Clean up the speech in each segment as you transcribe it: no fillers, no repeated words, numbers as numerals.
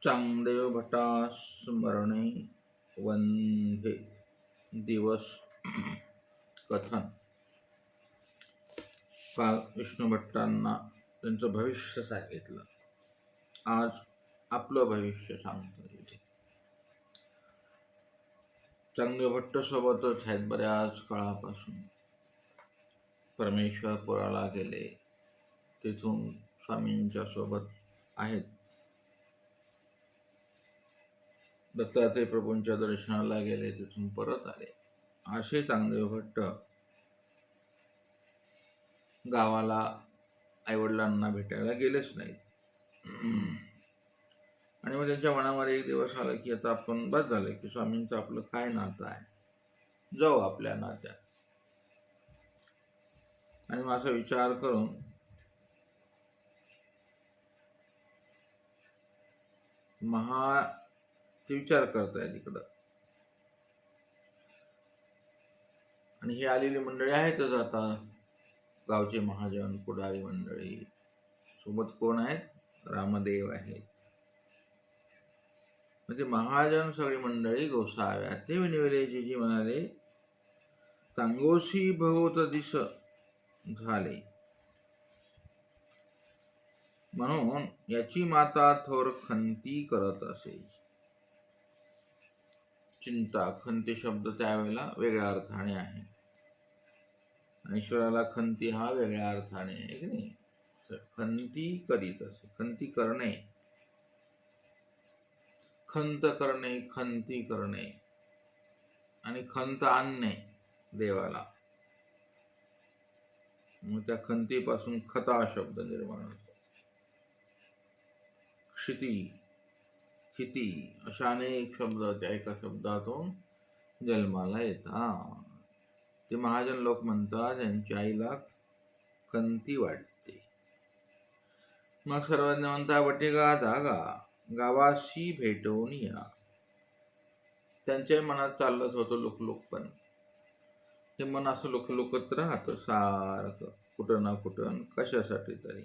चांगदेव भटा स्मरणे वंदे दिवस कथन. काल विष्णू भट्टांना त्यांचं भविष्य सांगितलं. आज आपलं भविष्य सांगतो. इथे चांगदेव भट्ट सोबतच आहेत बऱ्याच काळापासून. परमेश्वरपुराला गेले, तिथून स्वामींच्या सोबत आहेत. दत्तात्रय प्रभूंच्या दर्शनाला गेले, तिथून परत आले. असे चांगदेव भट्ट गावाला आईवडिलांना भेटायला गेलेच नाहीत. आणि मग त्यांच्या मनामध्ये एक दिवस आला की आता आपण बस झालं की स्वामींचं आपलं काय नातं आहे, जाऊ आपल्या नात्यात. आणि मग असा विचार करून ते विचार करताय तिकडं. आणि ही आलेली मंडळी आहेतच आता, गावचे महाजन, पुढारी मंडळी. सोबत कोण आहेत? रामदेव आहेत. म्हणजे महाजन सगळी मंडळी गोसाव्यात. ते विनविलेजी म्हणाले, चांगोसी भोवत दिस झाले, म्हणून याची माता थोर खंती करत असे. चिंता, खंती शब्द त्यावेळेला वेगळ्या अर्थाने आहे. ईश्वराला खंती हा वेगळ्या अर्थाने आहे की नाही. खंती करीत असे, खंती करणे, खंत करणे, खंती करणे आणि खंत आणणे देवाला. मग त्या खंतीपासून खता शब्द निर्माण होतो. क्षिती, खिती अशा अनेक शब्द त्या एका शब्दातून जन्माला येतात. ते महाजन लोक म्हणतात त्यांच्या आईला खंती वाटते. मग सर्वज्ञ म्हणता, बटिका धागा गावाशी भेटवून या. त्यांच्याही मनात चाललंच होतं लुकलुकपण. हे मन असं लुकलुकत राहतं सारखं, कुठं ना कुठं, कशासाठी तरी,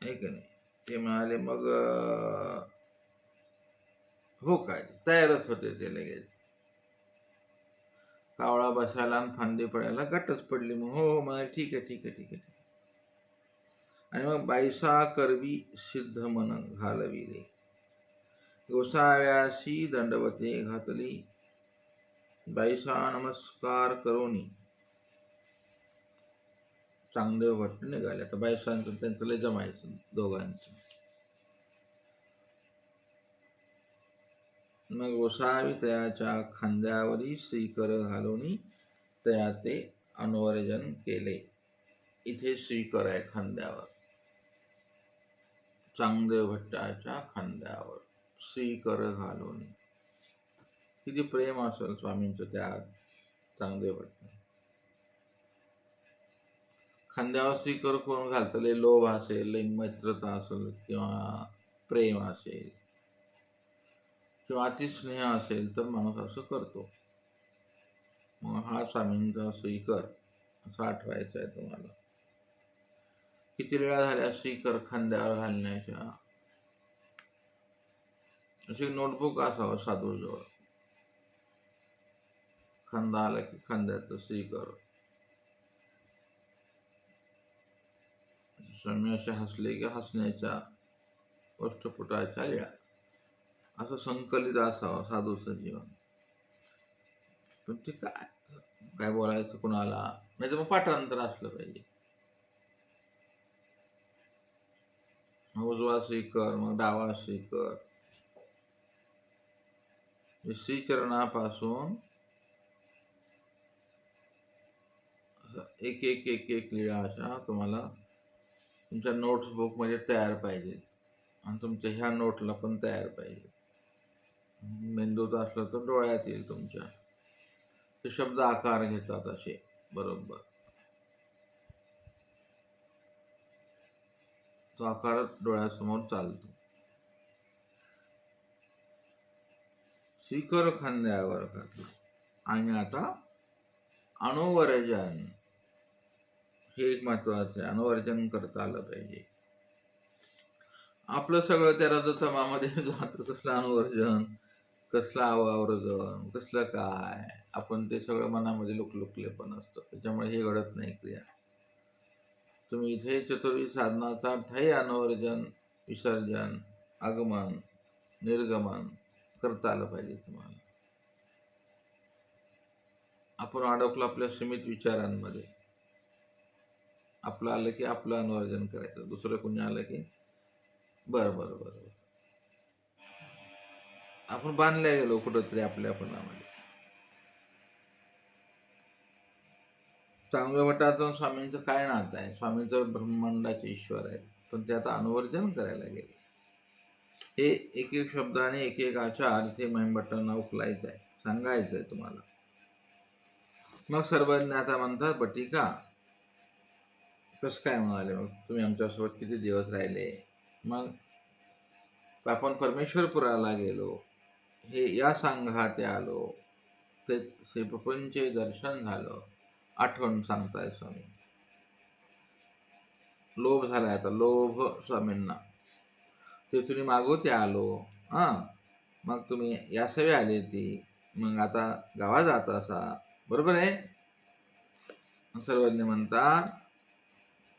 आहे की नाही. ते म्हणाले मग हो काय, तयारच होते ते लगेच. कावळा बसायला आणि फांदी पडायला गटच पडली. मग हो म्हणाले, ठीक आहे ठीक आहे ठीक आहे. आणि मग बाईसा करवी सिद्ध मन घालविले, गोसाव्याशी दंडवते घातली. बाईसा नमस्कार करोनी चांगदेव भट्ट निघाले. आता बाईसांचं त्यांचं लय जमायचं दोघांचं. मग गोसावी तयाच्या खांद्यावरी श्रीकर घालून तया ते अनुवर्जन केले. इथे श्रीकर आहे खांद्यावर, चांगदेव भट्टाच्या खांद्यावर श्रीकर घालून. किती प्रेम असेल स्वामींचं त्या चांगदेव भट्ट. खांद्यावर श्रीकर कोण घालतं? लय लोभ असेल, लय मैत्रता असेल, किंवा प्रेम असेल, किंवा अतिस्नेह असेल तर माणूस असं करतो. मग हा स्वामींचा श्रीकर असं आठवायचं आहे तुम्हाला. किती वेळा झाल्या श्रीकर खांद्यावर घालण्याच्या. अशी नोटबुक असावं साधूजवळ. खांदा आला की खांद्याचं श्रीकर. स्वामी असे हसले की हसण्याच्या ओष्ठपुटाच्या लिळा, असं संकलित असावं साधूचं जीवन. पण ते काय बोलायचं कुणाला, नाही तर मग पाठांतर असलं पाहिजे. उजवा श्रीकर, मग डावा श्रीकर. श्रीचरणापासून एक एक एक एक लिळा अशा तुम्हाला तुमच्या नोट्सबुक मध्ये तयार पाहिजे. आणि तुमच्या ह्या नोटला पण तयार पाहिजे. मेंदूत असलं तर डोळ्यात येईल तुमच्या. ते शब्द आकार घेतात असे बरोबर. तो आकार डोळ्यासमोर चालतो. श्रीकर खांद्यावर घातला. आणि आता अनुवर्जन, हे एक महत्वाचं आहे. अनुवर्जन करता आलं पाहिजे. आपलं सगळं त्या रजतमामध्ये जातं. कसलं अनुवर्जन, कसलं अवावरण, कसलं काय, आपण ते सगळं मनामध्ये लुकलुकले पण असतं. त्याच्यामुळे हे घडत नाही क्रिया. तुम्ही इथे चतुर्विध साधनाचा ठाई अनुवर्जन, विसर्जन, आगमन, निर्गमन करता आलं पाहिजे तुम्हाला. आपण अडकलो आपल्या सीमित विचारांमध्ये. आपलं आलं की आपलं अनुवर्जन करायचं, दुसरं कोणी आलं की बरं बरं बरं. आपण बांधल्या गेलो कुठंतरी आपल्यापणामध्ये. चांगल्या भटाचं स्वामींचं काय नातं आहे? स्वामींचं ब्रह्मांडाचे ईश्वर आहेत, पण ते आता अनुवर्जन करायला गेले. हे एक एक शब्दाने एक एक आचार इथे महिमभट्टांना उकलायचं आहे, सांगायचं आहे तुम्हाला. मग सर्वज्ञ आता म्हणतात, बटिका कसं काय म्हणाले, मग तुम्ही आमच्यासोबत किती दिवस राहिले? मग आपण परमेश्वरपुराला गेलो, हे या सांघाते आलो, ते श्रीप्रभूंचे दर्शन झालं, आठवण सांगताय स्वामी. लोभ झालाय आता, लोभ स्वामींना. ते तुम्ही मागोते आलो, मग तुम्ही या सवे आली ती, मग आता गावा जात असा, बरोबर आहे. सर्वज्ञ म्हणतात,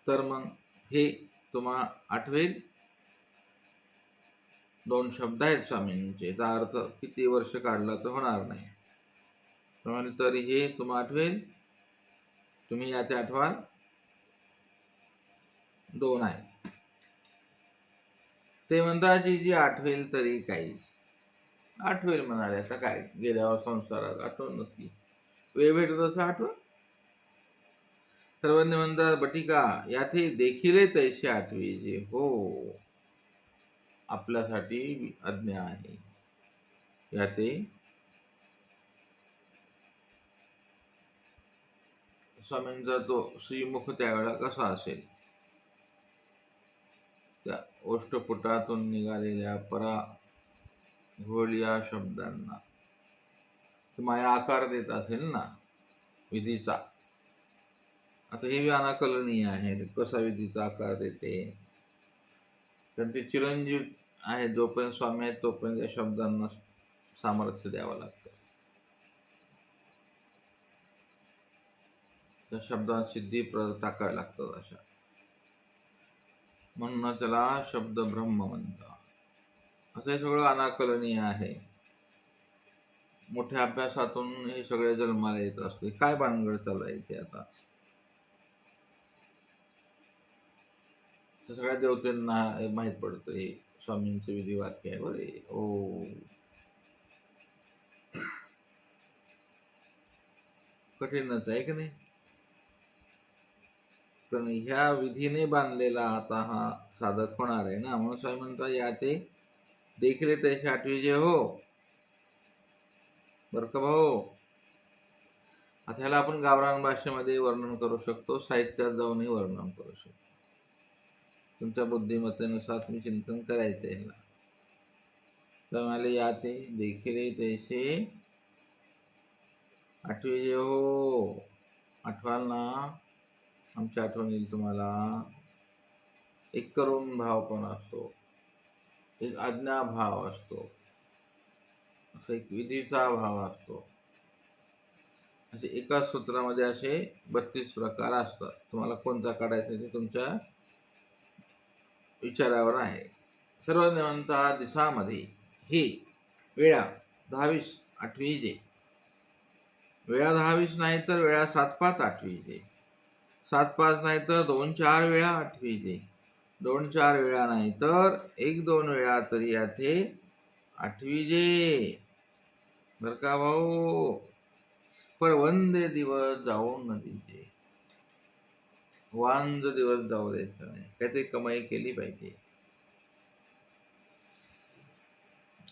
तर मग हे तुम्हाला आठवेल. 2 शब्द आहेत स्वामींचे, त्याचा अर्थ किती वर्ष काढला तर होणार नाही. त्यामुळे तरी हे तुम्हाला आठवेल, तुम्ही याचे आठवाल. 2 आहे. ते म्हणतात जी आठवेल तरी काही आठवेल म्हणाले. आता काय, गेल्यावर संसारात आठवण नसली, वेळ भेटत असं आठवण. सर्वज्ञ म्हणतात, बटिका याथे देखील तैसे आठवे जे हो आपल्यासाठी अज्ञा आहे. याते स्वामींचा तो श्रीमुख त्यावेळेला कसा असेल, त्या ओष्ठपुटातून निघालेल्या परा घोळ्या शब्दांना माया आकार देत असेल ना विधीचा. आता हे अनाकलनीय आहे, कसा विधीचा आकार देते. कारण ते चिरंजीव आहे, जोपर्यंत स्वामी आहेत तोपर्यंत या शब्दांना सामर्थ्य द्यावं लागतं. त्या शब्दांत सिद्धी टाकाव्या लागतात अशा. म्हणून त्याला शब्द ब्रह्म म्हणतात. असं हे सगळं अनाकलनीय आहे. मोठ्या अभ्यासातून हे सगळे जन्माला येत असते. काय भानगड चालायचे आता? सगळ्या देवतांना माहीत पडतं हे स्वामींचे विधी वाक्य आहे बरे. ओ कठीणच आहे की नाही? कारण ह्या विधीने बांधलेला आता हा साधक होणार आहे ना. म्हणून स्वामी म्हणतात, या ते देखील त्याची आठवी जे हो बरं का भाऊ. आता ह्याला आपण गावरान भाषेमध्ये वर्णन करू शकतो, साहित्यात जाऊनही वर्णन करू शकतो. तुमच्या बुद्धिमत्तेनुसार तुम्ही चिंतन करायचं आहे. या ते देखील तैसे आठवे जे हो. आठवाल ना? आमची आठवण येईल तुम्हाला. एक करुण भाव पण असतो, एक आज्ञा भाव असतो, असं एक विधीचा भाव असतो. असे एकाच सूत्रामध्ये असे 32 प्रकार असतात. तुम्हाला कोणता काढायचा ते तुमच्या विचारावर आहे. सर्व म्हणता दिवसामध्ये ही वेळा 10-20 आठवीजे. वेळा 10-20 नाही तर वेळा 7-5 आठवीजे. 7-5 नाही तर 2-4 वेळा आठवीजे. 2-4 वेळा नाही तर 1-2 वेळा तरी याथे आठवीजे. बर का भाऊ. पर वंदे दिवस जाऊन नदीचे. वांज दिवस जाऊ द्यायचं नाही, काहीतरी कमाई केली पाहिजे.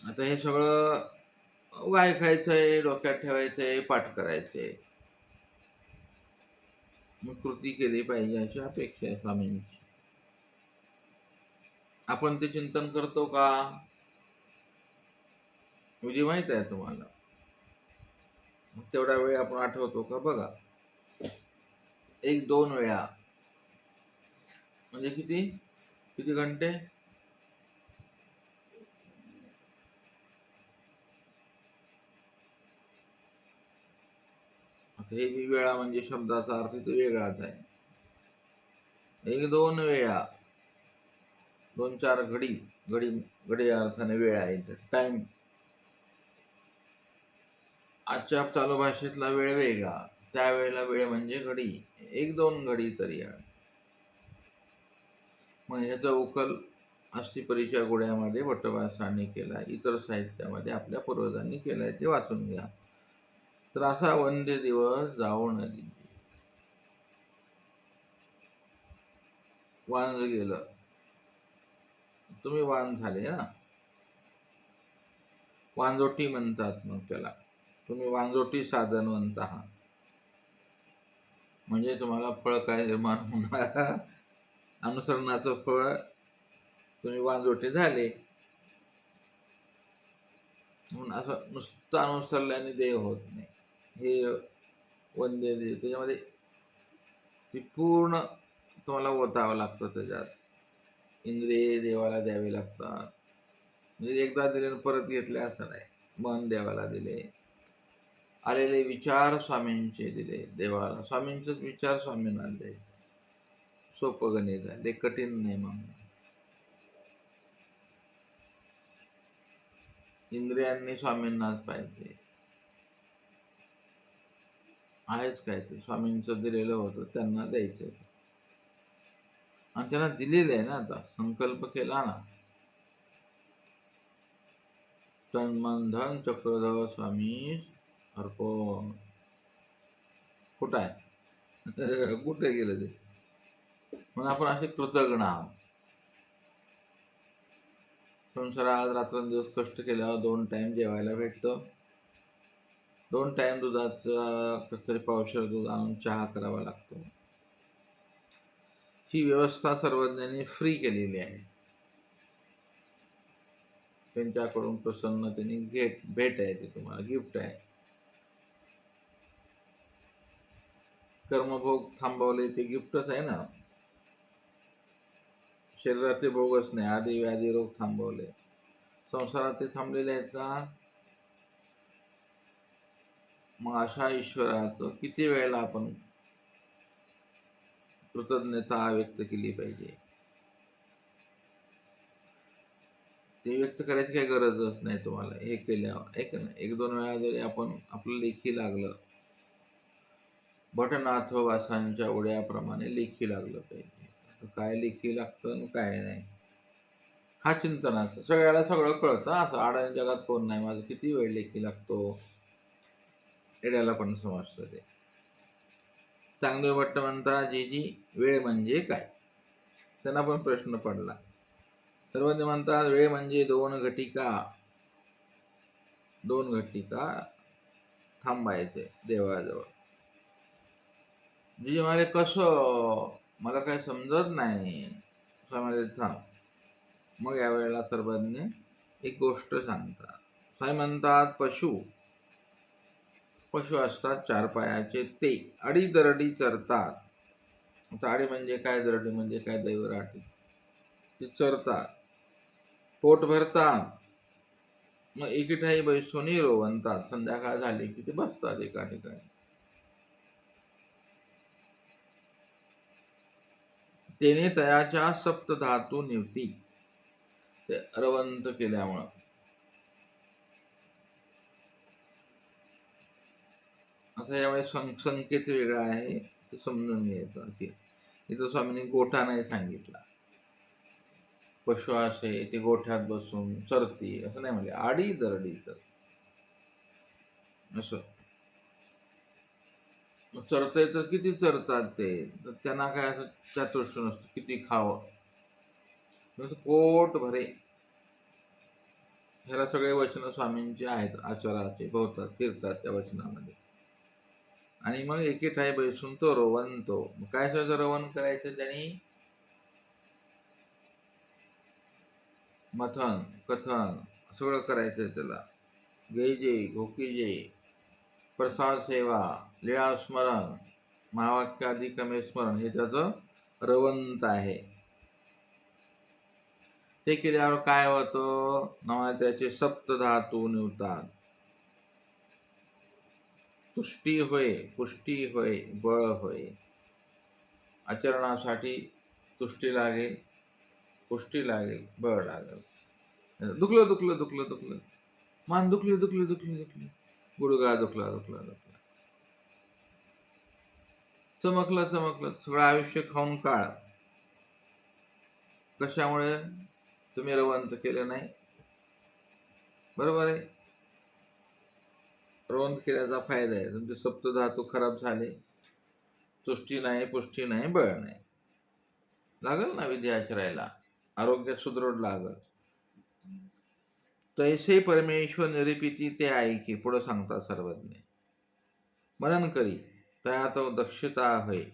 आता हे सगळं ऐकायचंय, डोक्यात ठेवायचंय, पाठ करायचंय, मग कृती केली पाहिजे अशी अपेक्षा आहे स्वामींची. आपण ते चिंतन करतो का? म्हणजे माहित आहे तुम्हाला. तेवढा वेळ आपण आठवतो का बघा. 1-2 वेळा म्हणजे किती किती घंटे? आता हे जी वेळा म्हणजे शब्दाचा अर्थ तो वेगळाच आहे. एक दोन वेळा, 2-4 घडी, घडी घडी या अर्थाने वेळ आहे, टाइम. आजच्या चालू भाषेतला वेळ वेगळा, त्यावेळेला वेळ म्हणजे घडी, 1-2 घडी तरी आहे. मग ह्याचा उकल अस्थीपरीच्या गोड्यामध्ये भट्टभासांनी केला, इतर साहित्यामध्ये आपल्या पूर्वजांनी केलाय, ते वाचून घ्या. तर असा वंदे दिवस जाऊ न दिली. वांज गेलं, तुम्ही वांज झाले ना, वांजोटी म्हणतात मग त्याला. तुम्ही वांजोटी साधनवंत आहात, म्हणजे तुम्हाला फळ काय निर्माण होणार, अनुसरणाचं फळ, तुम्ही वांजोटे झाले. म्हणून असं नुसतं अनुसरल्याने देव होत नाही. हे वंदे देव, त्याच्यामध्ये ती पूर्ण तुम्हाला ओतावं लागतं. त्याच्यात इंद्रिय देवाला द्यावे लागतात. म्हणजे एकदा दिले परत घेतले असं नाही. मन देवाला दिले, आलेले विचार स्वामींचे दिले देवाला, स्वामींचेच विचार स्वामींना दे. सोपं गणित आहे, ते कठीण नाही. मग इंद्रियांनी स्वामींनाच पाहिजे, आहेच काय ते स्वामींचं दिलेलं होतं, त्यांना द्यायचं. आणि त्यांना दिलेलं आहे ना, आता संकल्प केला ना, तन मन धन चक्रधर स्वामी अर्पण. कुठं आहे? कुठे गेलं ते? मग आपण असे कृतज्ञ आहोत. संसारात रात्रंदिवस कष्ट केल्यावर 2 टाइम जेवायला भेटतं, 2 टाइम दुधाचं कसं तरी पावशेर दूध आणून चहा करावा लागतो. ही व्यवस्था सर्वज्ञांनी फ्री केलेली आहे. त्यांच्याकडून प्रसन्नतेने भेट आहे, ती तुम्हाला गिफ्ट आहे. कर्मभोग थांबवले ते गिफ्टच आहे ना. शरीराचे भोगच नाही, आधी व्याधी रोग थांबवले. संसारात ते थांबलेले आहेत का? मग अशा ईश्वराचं किती वेळेला आपण कृतज्ञता व्यक्त केली पाहिजे. ते व्यक्त करायची काही गरजच नाही तुम्हाला. हे केल्यावर 1-2 वेळा जरी आपण आपलं लेखी लागलं, भटनाथ वासांच्या ओढ्याप्रमाणे लेखी लागलं पाहिजे. काय लेखी लागतं आणि काय नाही, हा चिंतनाचा. सगळ्याला सगळं कळतं, असं आडाने जगात कोण नाही. माझं किती वेळ लेखी लागतो, एड्याला पण समजतं ते. चांगले भट्ट म्हणतात, जी वेळ म्हणजे काय, त्यांना पण प्रश्न पडला. सर्वज्ञ म्हणतात, वेळ म्हणजे 2 घटिका, 2 घटिका थांबायचे देवाजवळ. जी म्हणाले, कसं, मला काय समजत नाही. स्वामी थांब. मग यावेळेला सर्वज्ञ एक गोष्ट सांगतात. स्वामी म्हणतात, पशु असतात 4 पायाचे, ते अडीदरडी चरतात. आता अडी म्हणजे काय, दरडी म्हणजे काय, दैवराटी. ते चरतात, पोट भरतात, मग एकीठाई बैसून रोवंतात. संध्याकाळ झाली की ते बसतात एका ठिकाणी. तेने तयाच्या सप्तधातू निवती, ते रवंत केल्यामुळं. आता यावेळी संकेत वेगळा आहे, ते समजून घ्यायचं. की इथं स्वामींनी गोठा नाही सांगितला. पशु असे ते गोठ्यात बसून चरती असं नाही म्हणले, आडी दरडी तर असं. चरतंय तर किती चरतात ते, तर त्यांना काय असं चातुर्य नसतं किती खावं, पोट भरे. ह्याला सगळे वचन स्वामींचे आहेत, आचाराचे, भोवतात फिरतात त्या वचनामध्ये. आणि मग एके ठाई बैसून तो रोवंतो. काय सगळं रोवन करायचं त्यांनी, मथन कथन सगळं करायचं त्याला. गेजे घोकीजे, प्रसाद सेवा, लीळा स्मरण, महावाक्यादी कमे स्मरण, हे त्याचं रवंत आहे. ते केल्यावर काय होतं, त्याचे सप्तधातू निवतात. तुष्टी होय, पुष्टी होय, बळ होय. आचरणासाठी तुष्टी लागेल, पुष्टी लागेल, बळ लागेल. दुखलं दुखलं दुखलं दुखलं, मान दुखली दुखली दुखली दुखली, गुडघा दुखला दुखला दुखला, चमकलं चमकलं, सगळं आयुष्य खाऊन काळ. कशामुळे? तुम्ही रवंथ केलं नाही. बरोबर आहे. रवंथ केल्याचा फायदा आहे. तुमचे सप्तधातू खराब झाले, तुष्टी नाही, पुष्टी नाही, बळ नाही. लागल ना विधी आचरायला, आरोग्य सुदृढ लागल. तैसे परमेश्वर निरूपिती ते ऐकी, पुढं सांगतात सर्वज्ञ. मनन करी त्यात दक्षता होय,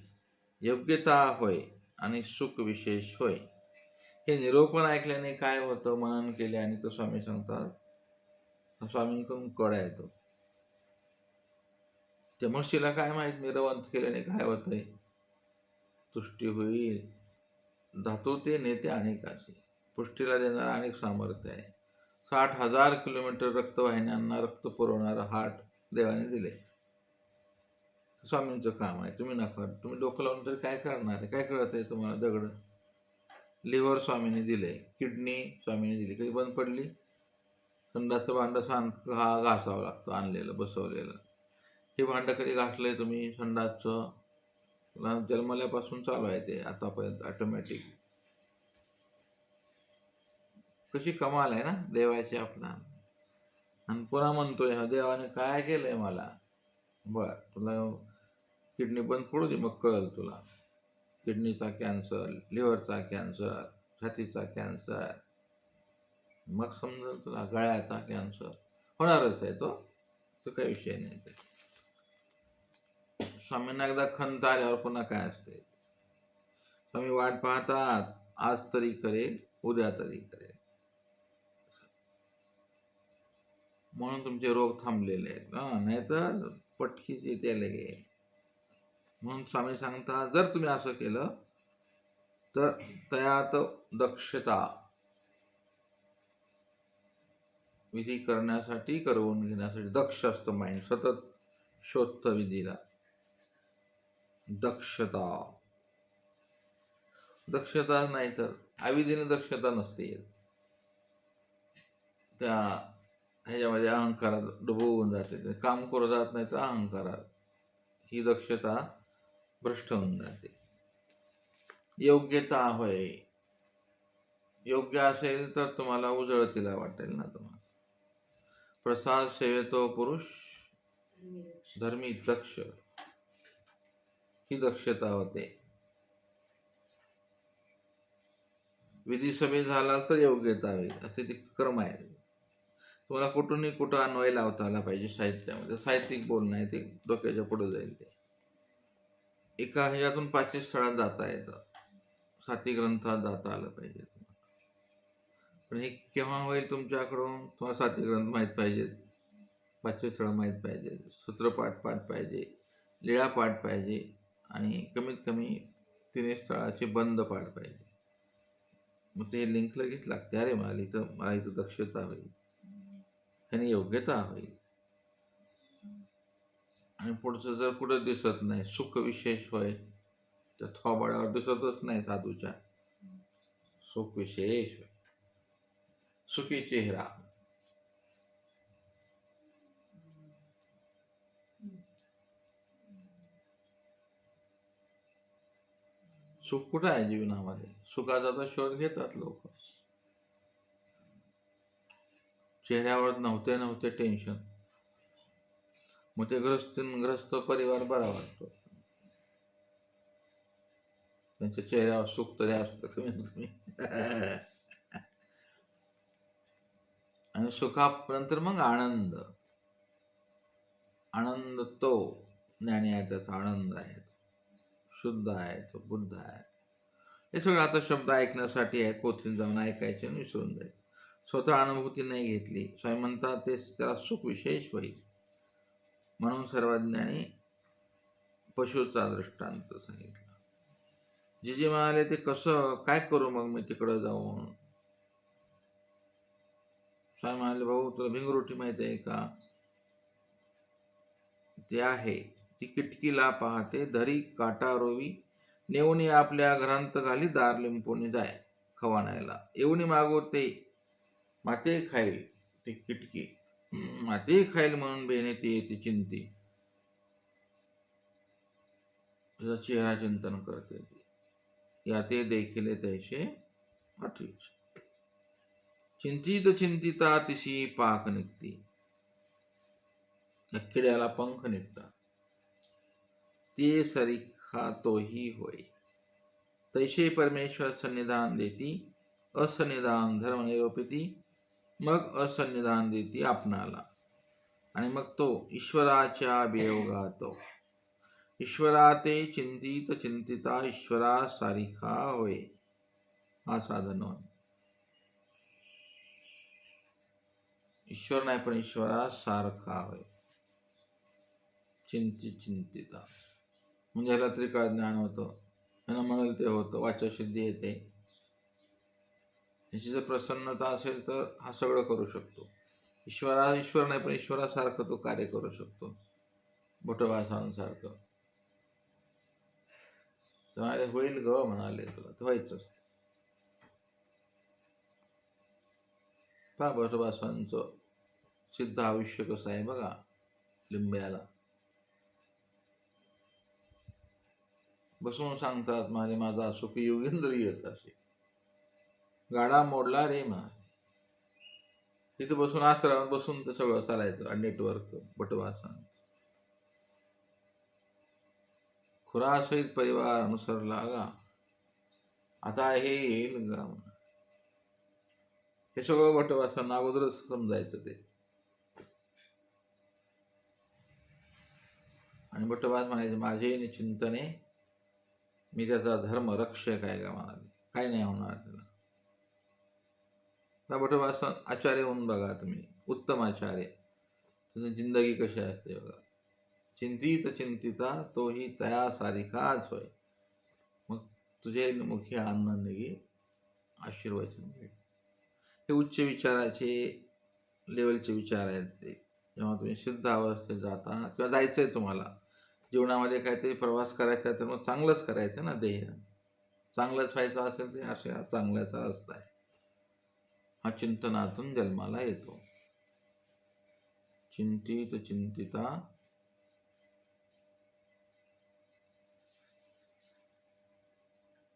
योग्यता होय आणि सुख विशेष होय. हे निरोपण ऐकल्याने काय होतं, मनन केल्याने, तो स्वामी सांगतात, स्वामींकडून कळा येतो. त्या म्हशीला काय माहित निरवंत केल्याने काय होतंय? तुष्टी होईल, धातू ते नेते अनेकाचे, पुष्टीला देणारं अनेक सामर्थ्य आहे. 60,000 किलोमीटर रक्तवाहिन्यांना रक्त पुरवणारं हार्ट देवाने दिले. स्वामींचं काम आहे. तुम्ही नका, तुम्ही डोकं लावून तरी काय करणार आहे? काय कळत आहे तुम्हाला? दगड. लिव्हर स्वामीने दिले, किडनी स्वामीने दिली. कधी बंद पडली? संडाचं भांडं घासावं लागतं, आणलेलं बसवलेलं. हे भांडं कधी घासलंय तुम्ही? संडासचं जन्मल्यापासून चालू आहे ते आतापर्यंत ऑटोमॅटिक. कशी कमाल आहे ना देवाची आपला. आणि पुन्हा म्हणतोय हा देवाने काय केलंय मला. बर, तुला किडनी बंद पडू दे, मग कळल तुला. किडनीचा कॅन्सर, लिव्हरचा कॅन्सर, छातीचा कॅन्सर, मग समजेल तुला. गळ्याचा कॅन्सर होणारच आहे तो काही विषय नाही. स्वामींना एकदा खंत आल्यावर पुन्हा काय असते? स्वामी वाट पाहतात, आज तरी करेल, उद्या तरी करेल. म्हणून तुमचे रोग थांबलेले आहेत. नाही तर पटकीच येते लगे. म्हणून स्वामी सांगतात, जर तुम्ही असं केलं तर त्यात दक्षता, विधी करण्यासाठी, करवून घेण्यासाठी दक्ष असतं माइंड, सतत शोधतं विधीला. दक्षता नाही तर अविधीने दक्षता नसते. त्या ह्याच्यामध्ये अहंकारात डुबवून जाते, काम करू जात नाही तर अहंकारात ही दक्षता भ्रष्ट होऊन जाते. योग्यता होय, योग्य असेल तर तुम्हाला उजळतीला वाटेल ना. तुम्हाला प्रसाद सेवेतो पुरुष धर्मी दक्ष, ही दक्षता होते. विधी सभे झाला तर योग्यता होईल, असे ते क्रम आहे. तुम्हाला कुठूनही कुठं अन्वय लावता आला पाहिजे. साहित्यामध्ये साहित्यिक बोलणं आहे, ते डोक्याच्या पुढे जाईल. ते एका ह्याच्यातून 500 स्थळात जाता येतं, 7 ग्रंथात जाता आलं पाहिजे. पण हे केव्हा होईल तुमच्याकडून? तुम्हाला 7 ग्रंथ माहीत पाहिजेत, 500 स्थळं माहीत पाहिजे, सूत्रपाठ पाठ पाहिजे, लीळा पाठ पाहिजे, आणि कमीत कमी 3 स्थळाचे बंद पाठ पाहिजे. मग ते लिंक लगेच लागते. अरे मला इथं दक्षता होईल, ह्याने योग्यता होईल. आणि पुढचं जर कुठं दिसत नाही, सुख विशेष होय, त्या थोबाड्यावर दिसतच नाही साधूच्या. सुख विशेष होय, सुखी चेहरा. सुख कुठं आहे जीवनामध्ये? सुखाचा तर शोध घेतात लोक. चेहऱ्यावर नव्हते टेन्शन, मग ते ग्रस्त परिवार बरा वाटतो. त्यांच्या चेहऱ्यावर सुख तरी असतं कमीत कमी. आणि सुखानंतर मग आनंद. आनंद तो ज्ञानी आहे, त्याचा आनंद आहे, शुद्ध आहे, तो बुद्ध आहे. हे सगळं आता शब्द ऐकण्यासाठी आहे. पोथीत जाऊन ऐकायचे आणि विसरून जायचे. स्वतः अनुभूती नाही घेतली. स्वामी म्हणतात ते त्याला सुख विशेष होईल. म्हणून सर्वज्ञानी पशुचा दृष्टांत सांगितला. जे म्हणाले ते कसं काय करू मग मी तिकडं जाऊन? स्वामी म्हणाले, भाऊ तुला भिंगरोटी माहिती आहे का? ते आहे. ती किटकीला पाहते, धरी काटा रोवी, नेऊनी आपल्या घरांत घाली, दार लिंपून जाय खवानायला. येऊनी मागवते, माते खाईल ती किटकी, माते खाईल म्हणून बेने ती येते चिंती. तुझा चेहरा चिंतन करते ती. याते देखील तैसे आठवीच. चिंतित चिंतिता तिशी पाक निघती. किड्याला पंख निघतात. ते सरीखा तोही होय. तैसे परमेश्वर सन्निधान देती, असन्निधान धर्म निरोपिती. मग असन्निधान देती आपणाला, आणि मग तो ईश्वराच्या वियोगात. ईश्वराते चिंतित चिंतिता, ईश्वरा सारिखा होय. हा साधन होय. ईश्वर नाही पण ईश्वरा सारखा होय. चिंतित चिंतिता म्हणजे ह्याला त्रिकाळ ज्ञान होतं, ह्याला म्हणाल ते होतं, वाचसिद्धी येते. ह्याची जर प्रसन्नता असेल तर हा सगळं करू शकतो. ईश्वर नाही पण ईश्वरासारखं तो कार्य करू शकतो, बोटवासांसारखं. तर होईल ग म्हणाले, तुला तर व्हायचंच. पहा बोटवासांचं सिद्ध आयुष्य कसं आहे बघा. लिंब्याला बसून सांगतात, माझा सुखी योगेंद्र येत असे. गाडा मोडला रे मा. तिथे बसून आश्रमात बसून तर सगळं चालायचं. नेटवर्क बटवासन खुरासहित परिवार अनुसरला गा. आता हे येईल गा. हे सगळं बटवासन अगोदरच समजायचं ते. आणि बटवास म्हणायचं, माझे चिंतने, मी त्याचा धर्म रक्षक आहे का म्हणाले. काय नाही होणार त्याला. बटवास आचार्य होऊन बघा तुम्ही, उत्तम आचार्य. तुझी जिंदगी कशी असते बघा. चिंतित चिंतिता तोही तया सारिखाच होय. मग तुझे मुखी आनंद निघे आशीर्वचन मिळेल. हे उच्च विचाराचे लेवलचे विचार आहेत ते. जेव्हा तुम्ही सिद्ध अवस्थेत जाता किंवा जायचंय तुम्हाला जीवनामध्ये काहीतरी प्रवास करायचा आहे, तर मग चांगलंच करायचं ना. देह चांगलंच व्हायचं असेल ते अशा चांगल्याचा रस्ता आहे. हा चिंतनातून जन्माला येतो. चिंतित चिंतिता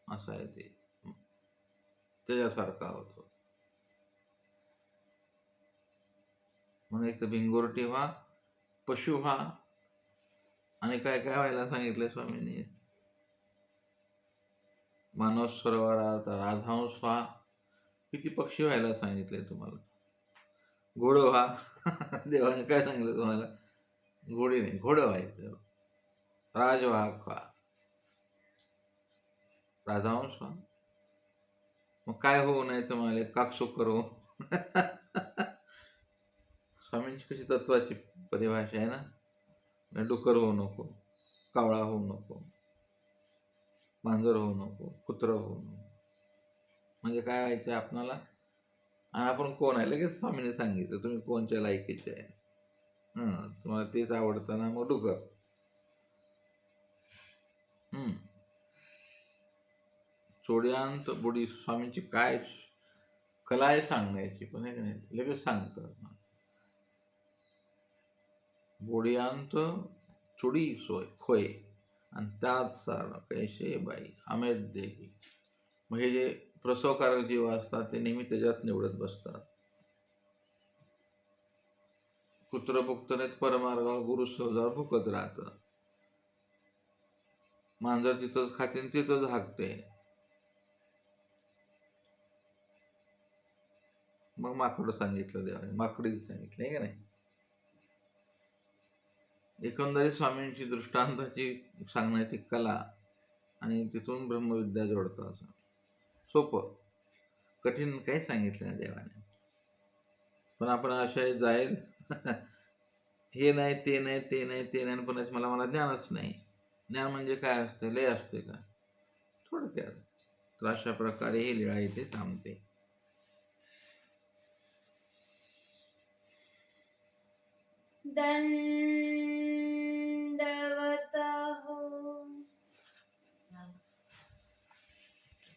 असं आहे ते. त्याच्यासारखा होतो. म्हणून एक तर भिंगोरटी व्हा, पशु व्हा, आणि काय काय व्हायला सांगितलंय स्वामींनी. मानस सरोवरात राधांश व्हा. किती पक्षी व्हायला सांगितलंय तुम्हाला. घोडं व्हा. देवाने काय सांगितलं तुम्हाला? घोडी नाही, घोडं व्हायचं. राजवाहक व्हा, राधांश व्हा. मग काय होऊ नये तुम्हाला? काकसुकर हो. स्वामींची कशी तत्वाची परिभाषा आहे ना. डुकर होऊ नको, कावळा होऊ नको, मांजर होऊ नको, कुत्र होऊ नको. म्हणजे काय व्हायचं आपणाला? आणि आपण कोण आहे लगेच स्वामीने सांगितलं, तुम्ही कोणच्या लायकीचे आहे. तुम्हाला तेच आवडतं ना, मग डुकर. चोड्यांत बुडी. स्वामींची काय कला आहे सांगण्याची, पण हे नाही लगेच सांगतात. बोडियांत चुडी सोय खोय, आणि त्यात सार कैसे बाई आमेद देही. मग हे जे प्रसवकारक जीव असतात ते नेहमी त्याच्यात निवडत बसतात. कुत्र भुकतनेत परमार्गावर, गुरु सहजावर भुकत राहतं. मांजर तिथंच खाते तिथंच हाकते. मग माकडं सांगितलं देवाने, माकडी सांगितलं का नाही. एकंदरीत स्वामींची दृष्टांताची सांगण्याची कला आणि तिथून ब्रह्मविद्या जोडतं. असं सोपं, कठीण काही सांगितलं नाही देवाने. पण आपण अशा जाईल हे नाही ते नाही ते नाही ते नाही, पण मला ज्ञानच नाही. ज्ञान म्हणजे काय असतं? लय असते का थोडक्यात? तर अशा प्रकारे ही लीळा इथे थांबते. दंड